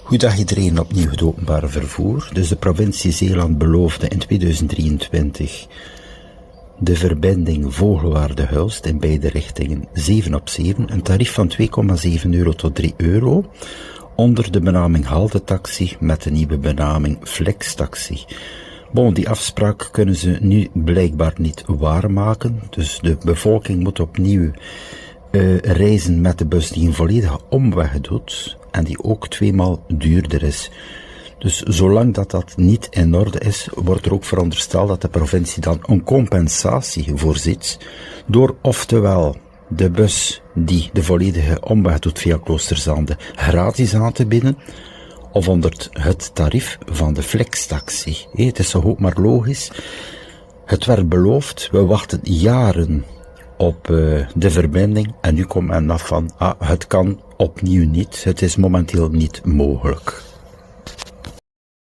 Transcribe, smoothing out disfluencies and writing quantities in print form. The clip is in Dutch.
Goedendag iedereen, opnieuw het openbare vervoer. Dus de provincie Zeeland beloofde in 2023 de verbinding Vogelwaarde Hulst in beide richtingen 7 op 7, een tarief van €2,7 tot €3, onder de benaming halte-taxi met de nieuwe benaming flextaxi. Bon, die afspraak kunnen ze nu blijkbaar niet waarmaken, dus de bevolking moet opnieuw reizen met de bus die een volledige omweg doet en die ook 2 maal duurder is. Dus zolang dat niet in orde is, wordt er ook verondersteld dat de provincie dan een compensatie voorziet door oftewel de bus die de volledige omweg doet via Kloosterzande gratis aan te bieden, of onder het tarief van de flextaxi. Het is toch ook maar logisch. Het werd beloofd, we wachten jaren op de verbinding en nu komt men af van, het kan opnieuw niet, het is momenteel niet mogelijk.